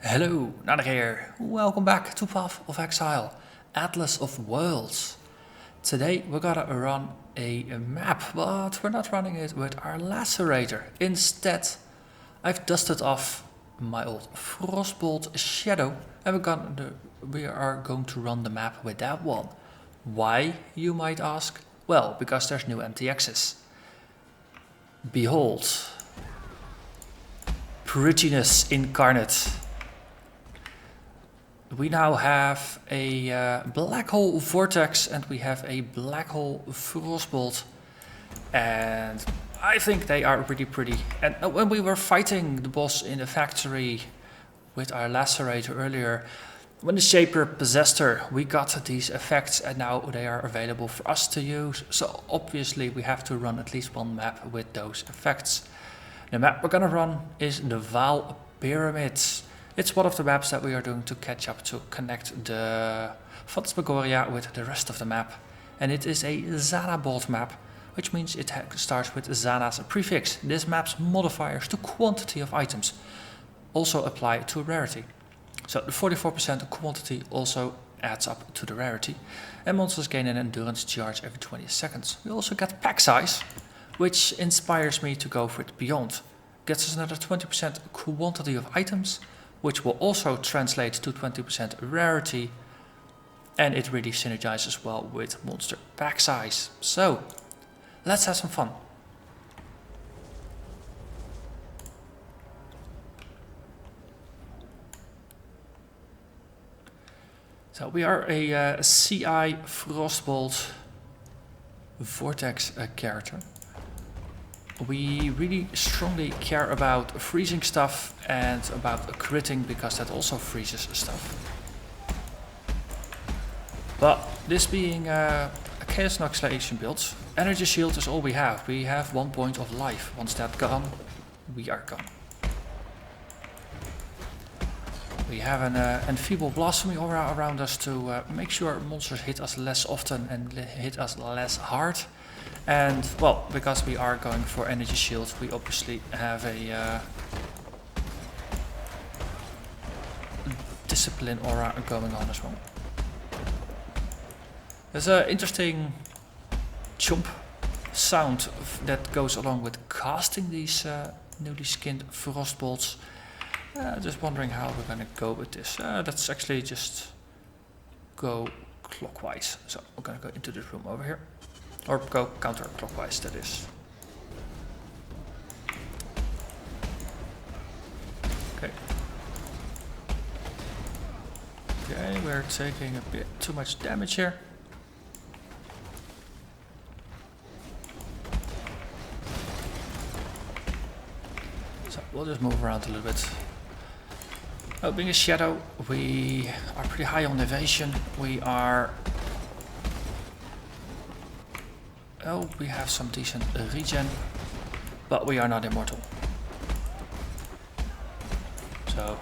Hello, Narnach here. Welcome back to Path of Exile, Atlas of Worlds. Today we're gonna run a map, but we're not running it with our lacerator. Instead, I've dusted off my old Frostbolt Shadow and we are going to run the map with that one. Why, you might ask? Well, because there's new MTXs. Behold, prettiness incarnate. We now have a black hole vortex and we have a black hole frostbolt, and I think they are really pretty. And when we were fighting the boss in the factory with our lacerator earlier, when the Shaper possessed her, we got these effects and now they are available for us to use. So obviously we have to run at least one map with those effects. The map we're gonna run is the Vaal Pyramids. It's one of the maps that we are doing to catch up to connect the Phantasmagoria with the rest of the map. And it is a Zana-bolt map, which means it starts with Zana's prefix. This map's modifiers to quantity of items also apply to rarity. So the 44% quantity also adds up to the rarity. And monsters gain an endurance charge every 20 seconds. We also get pack size, which inspires me to go for it beyond. Gets us another 20% quantity of items, which will also translate to 20% rarity, and it really synergizes well with monster pack size. So, let's have some fun. So we are a CI Frostbolt Vortex character. We really strongly care about freezing stuff and about critting, because that also freezes stuff. But this being a Chaos Noxlation build, Energy Shield is all we have. We have 1 point of life. Once that's gone, we are gone. We have an Enfeeble Blasphemy aura around us to make sure monsters hit us less often and hit us less hard. And, well, because we are going for Energy Shield, we obviously have a Discipline aura going on as well. There's an interesting chomp sound that goes along with casting these newly skinned Frostbolts. Just wondering how we're going to go with this. Let's actually just go clockwise. So we're going to go into this room over here. Or go counterclockwise, that is. Okay. Okay, we're taking a bit too much damage here. So we'll just move around a little bit. Oh, being a shadow, we are pretty high on evasion. We have some decent regen, but we are not immortal. So,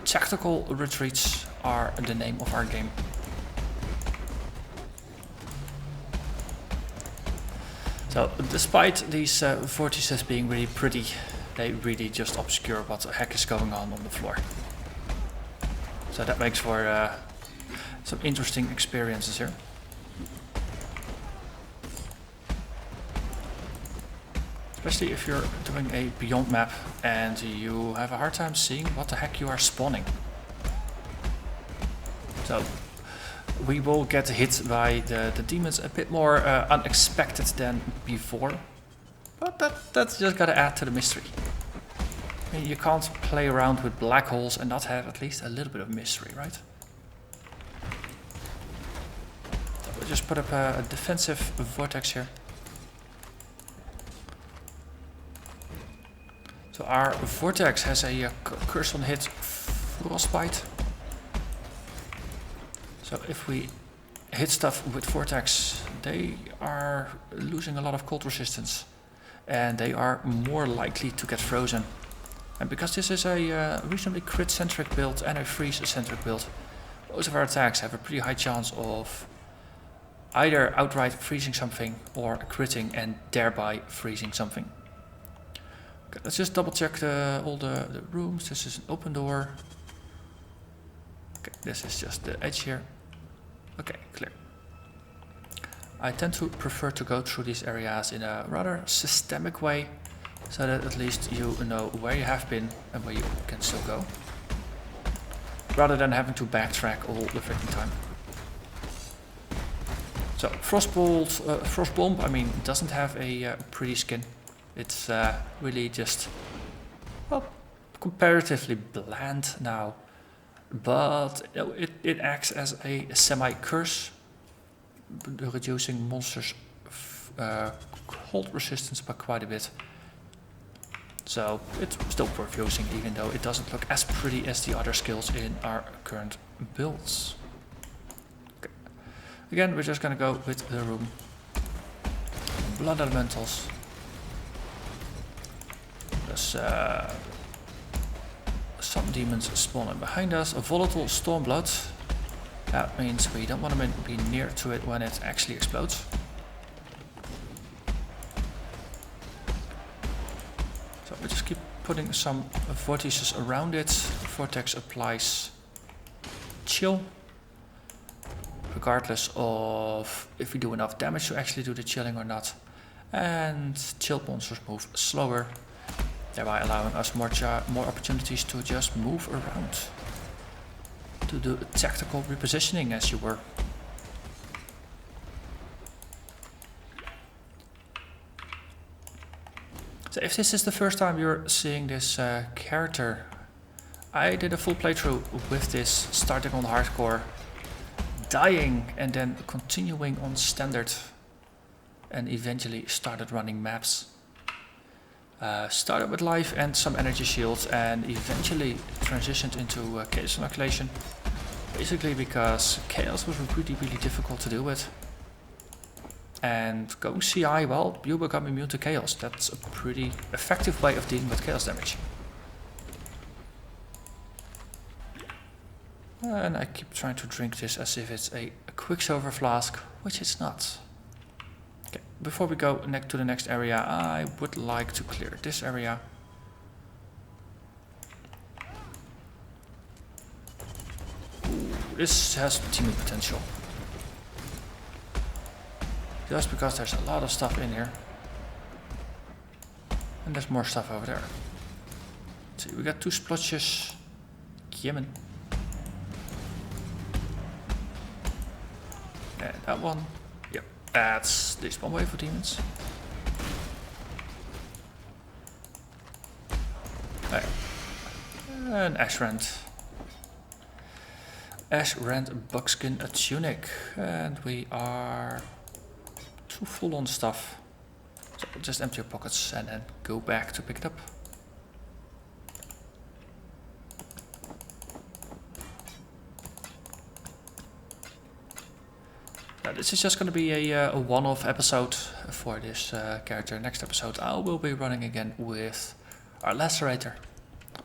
tactical retreats are the name of our game. So, despite these vortices being really pretty, they really just obscure what the heck is going on the floor. So that makes for some interesting experiences here. Especially if you're doing a beyond map and you have a hard time seeing what the heck you are spawning. So we will get hit by the demons a bit more unexpected than before. But that's just gotta add to the mystery. I mean, you can't play around with black holes and not have at least a little bit of mystery, right? So we'll just put up a defensive vortex here. So our vortex has a curse on hit Frostbite. So if we hit stuff with vortex, they are losing a lot of cold resistance. And they are more likely to get frozen. And because this is a reasonably crit-centric build and a freeze-centric build, most of our attacks have a pretty high chance of either outright freezing something or critting and thereby freezing something. Okay, let's just double check all the rooms. This is an open door. Okay, this is just the edge here. Okay, clear. I tend to prefer to go through these areas in a rather systemic way, so that at least you know where you have been and where you can still go, rather than having to backtrack all the freaking time. So Frostbomb, I mean, doesn't have a pretty skin. It's really just, well, comparatively bland now, but it acts as a semi-curse, reducing monsters' cold resistance by quite a bit. So it's still worth using, even though it doesn't look as pretty as the other skills in our current builds. Okay. Again, we're just gonna go with the room. Blood elementals. There's some demons spawning behind us. A volatile stormblood. That means we don't want to be near to it when it actually explodes. So we just keep putting some vortices around it. Vortex applies chill, regardless of if we do enough damage to actually do the chilling or not. And chilled monsters move slower, thereby allowing us more opportunities to just move around. To do tactical repositioning, as you were. So if this is the first time you're seeing this character, I did a full playthrough with this, starting on hardcore, dying and then continuing on standard, and eventually started running maps. Started with life and some energy shields, and eventually transitioned into chaos inoculation. Basically because chaos was really difficult to deal with. And going CI, well, you become immune to chaos. That's a pretty effective way of dealing with chaos damage. And I keep trying to drink this as if it's a quicksilver flask, which it's not. Okay, before we go to the next area, I would like to clear this area. Ooh, this has teaming potential. Just because there's a lot of stuff in here. And there's more stuff over there. Let's see, we got 2 splotches. Yemen. And that one. Yep, that's this one way for demons. There. And Ashrand. Ashrand buckskin a tunic. And we are too full on stuff. So just empty your pockets and then go back to pick it up. Now this is just going to be a one-off episode for this character. Next episode I will be running again with our lacerator,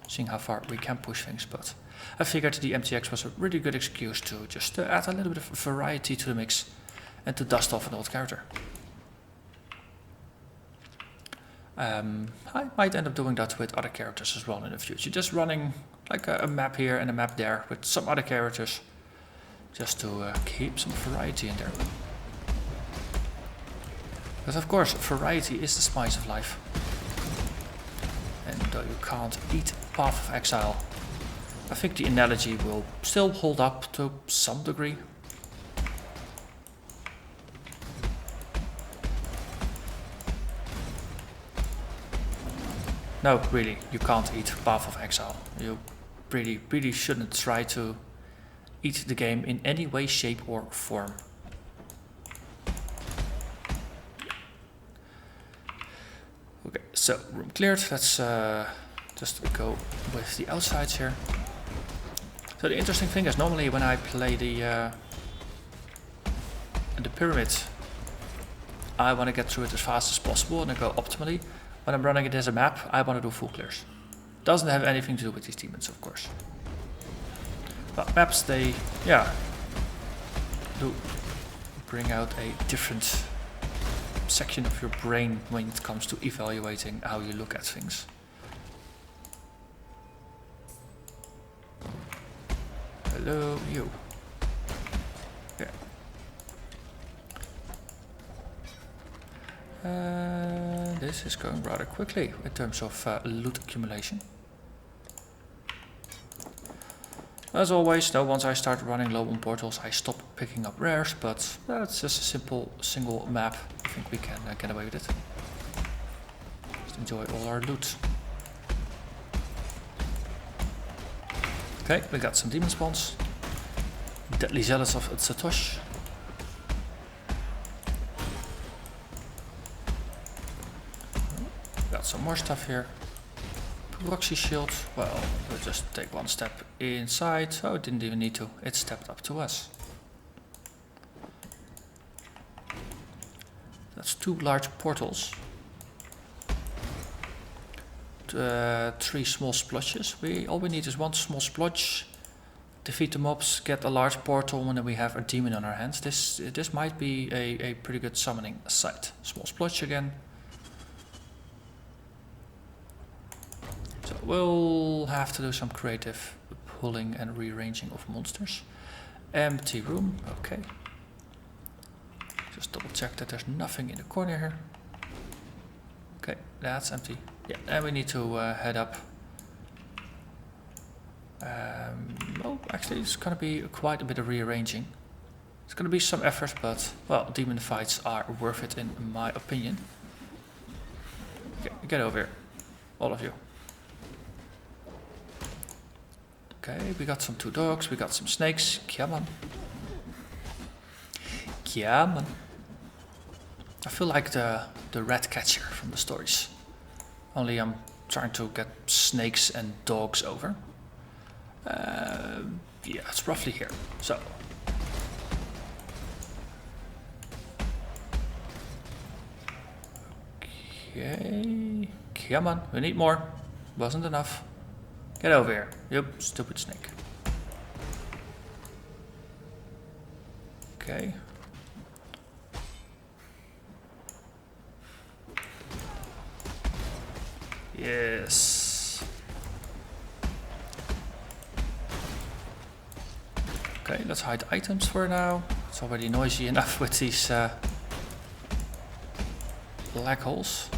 seeing how far we can push things, but I figured the MTX was a really good excuse to just add a little bit of variety to the mix and to dust off an old character. I might end up doing that with other characters as well in the future, just running like a map here and a map there with some other characters, just to keep some variety in there. But of course, variety is the spice of life. And though you can't eat Path of Exile, I think the analogy will still hold up to some degree. No, really, you can't eat Path of Exile. You really shouldn't try to eat the game in any way, shape or form. Okay, so room cleared. Let's just go with the outsides here. So the interesting thing is, normally when I play the pyramid, I want to get through it as fast as possible and then go optimally. When I'm running it as a map, I want to do full clears. Doesn't have anything to do with these demons, of course. But maps, they, do bring out a different section of your brain when it comes to evaluating how you look at things. Hello, you. Yeah. This is going rather quickly in terms of loot accumulation. As always, though, once I start running low on portals, I stop picking up rares, but it's just a simple single map. I think we can get away with it. Just enjoy all our loot. Okay, we got some demon spawns. Deadly Zealots of Satosh. Got some more stuff here. Proxy shield. Well, we'll just take one step inside. Oh, it didn't even need to. It stepped up to us. That's 2 large portals. 3 small splotches. All we need is 1 small splotch. Defeat the mobs, get a large portal, and then we have a demon on our hands. This might be a pretty good summoning site. Small splotch again. So we'll have to do some creative pulling and rearranging of monsters. Empty room, okay. Just double check that there's nothing in the corner here. Okay, that's empty. Yeah, and we need to head up. Oh, actually, it's going to be quite a bit of rearranging. It's going to be some effort, but, well, demon fights are worth it in my opinion. Okay, get over here, all of you. Okay, we got some 2 dogs, we got some snakes. Come on. Come on. I feel like the rat catcher from the stories. Only I'm trying to get snakes and dogs over. Yeah, it's roughly here. So. Okay. Come on, we need more. Wasn't enough. Get over here. Yep, stupid snake. Okay. Yes. Okay, let's hide items for now. It's already noisy enough with these black holes.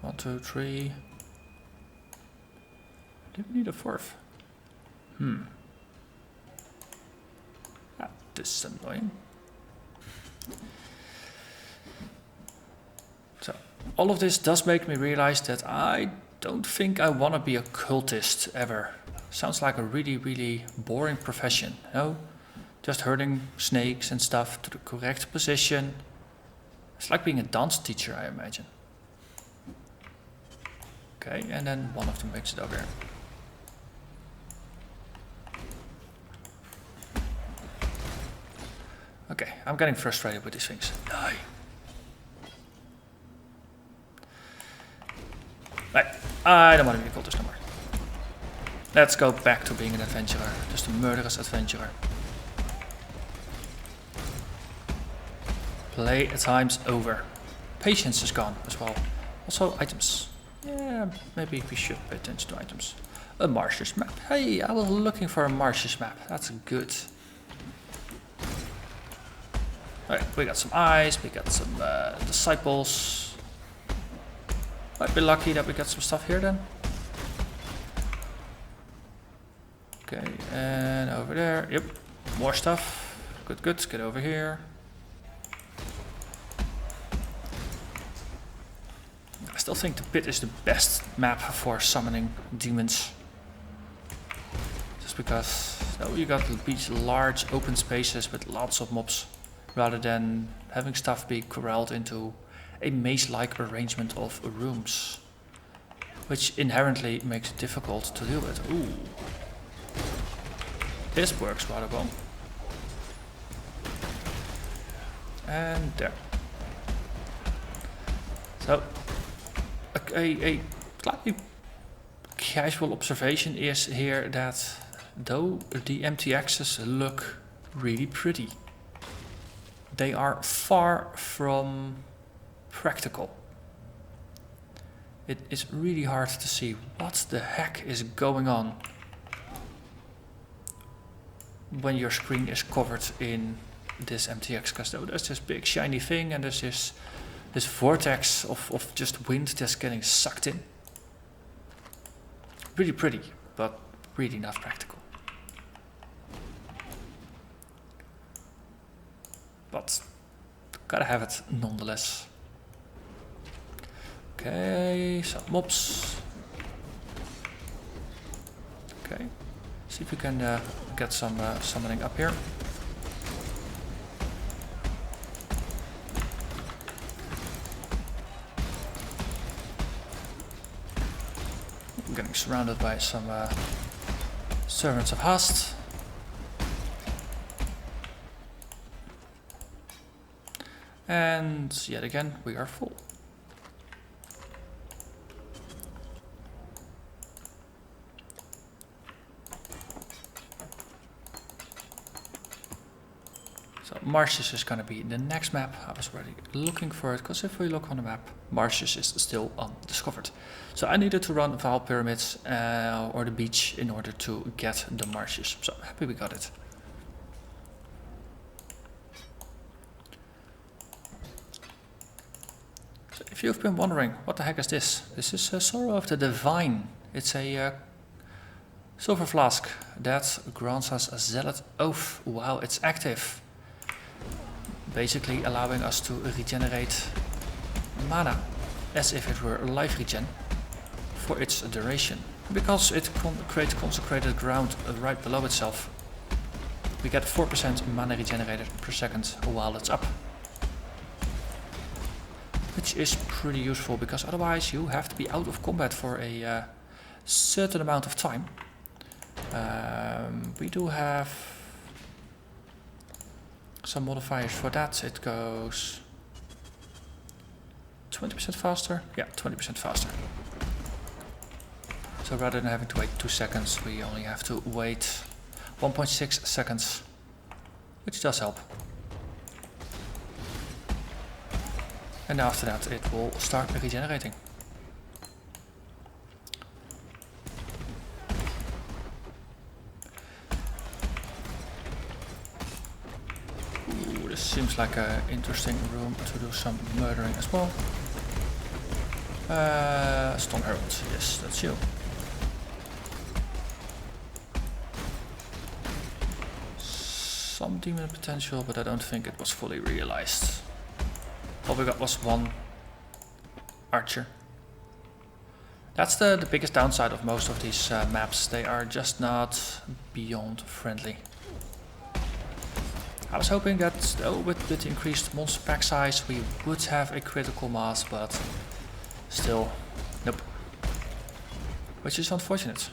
One, two, three. Do we need a 4th? This is annoying. So, all of this does make me realize that I don't think I want to be a cultist ever. Sounds like a really, really boring profession, no? Just herding snakes and stuff to the correct position. It's like being a dance teacher, I imagine. Okay, and then one of them makes it over here. Okay, I'm getting frustrated with these things. Die. Right, I don't want to be a cultist no more. Let's go back to being an adventurer, just a murderous adventurer. Play time's over. Patience is gone as well. Also items. Yeah, maybe we should pay attention to items. A Marshes map. Hey, I was looking for a Marshes map. That's good. Alright, we got some eyes, we got some disciples. Might be lucky that we got some stuff here then. Okay, and over there, yep, more stuff. Good, good, get over here. I still think the pit is the best map for summoning demons. Just because you got these large open spaces with lots of mobs, rather than having stuff be corralled into a maze-like arrangement of rooms, which inherently makes it difficult to deal with. Ooh. This works rather well. And there. So, a slightly casual observation is here that though the MTXs look really pretty, they are far from practical. it is really hard to see what the heck is going on when your screen is covered in this MTX, because there's this big shiny thing and there's this vortex of just wind that's getting sucked in. Really pretty, but really not practical. But gotta have it nonetheless. Okay, some mobs. Okay, see if we can get some summoning up here. I'm getting surrounded by some servants of Hast. And yet again, we are full. So Marshes is going to be the next map. I was already looking for it, because if we look on the map, Marshes is still undiscovered. So I needed to run Vaal Pyramids or the beach in order to get the Marshes. So I'm happy we got it. So if you've been wondering, what the heck is this? This is Sorrow of the Divine. It's a silver flask that grants us a Zealot Oath while it's active. Basically allowing us to regenerate mana as if it were life regen for its duration. Because it creates consecrated ground right below itself, we get 4% mana regenerated per second while it's up. Which is pretty useful, because otherwise you have to be out of combat for a certain amount of time. We do have some modifiers for that. It goes 20% faster. Yeah, 20% faster. So rather than having to wait 2 seconds, we only have to wait 1.6 seconds, which does help. And after that it will start regenerating. Ooh, this seems like an interesting room to do some murdering as well. Storm Herald, yes, that's you. Some demon potential, but I don't think it was fully realized. All we got was one archer. That's the biggest downside of most of these maps. They are just not beyond friendly. I was hoping that with increased monster pack size we would have a critical mass, but still, nope. Which is unfortunate.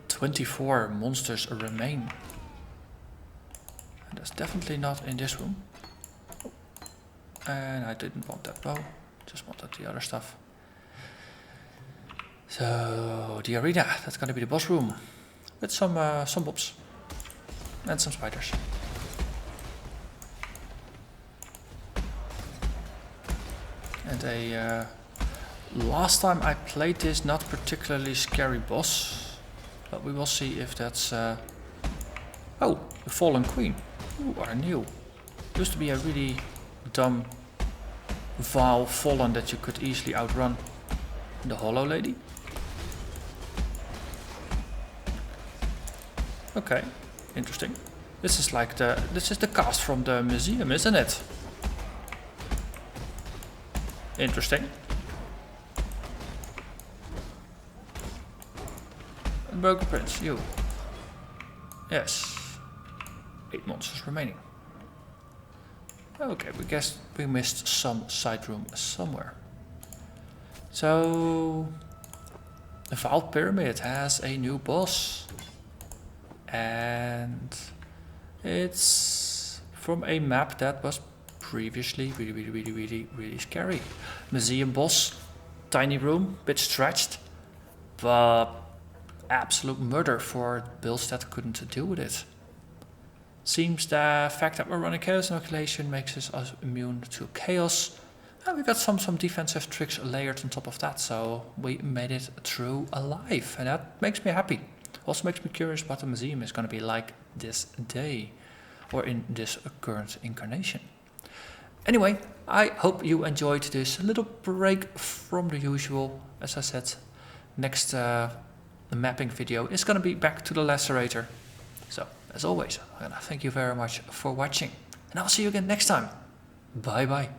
24 monsters remain. And that's definitely not in this room. And I didn't want that bow, just wanted the other stuff. So the arena, that's gonna be the boss room. With some mobs. And some spiders. And a last time I played this not particularly scary boss. But we will see if that's oh, the Fallen Queen. Ooh, are new. Used to be a really dumb Vaal Fallen that you could easily outrun. The Hollow Lady. Okay, interesting. This is like this is the cast from the museum, isn't it? Interesting. And Broken Prince, you. Yes. 8 monsters remaining. Okay, we guess we missed some side room somewhere. So the Vaal Pyramid has a new boss. And it's from a map that was previously really scary. Museum boss, tiny room, bit stretched, but absolute murder for builds that couldn't deal with it. Seems the fact that we're running Chaos Inoculation makes us immune to Chaos. we got some defensive tricks layered on top of that, so we made it through alive, and that makes me happy. Also makes me curious what the museum is going to be like this day, or in this current incarnation. Anyway, I hope you enjoyed this little break from the usual. As I said, next mapping video is going to be back to the Lacerator. So, as always, thank you very much for watching, and I'll see you again next time. Bye bye.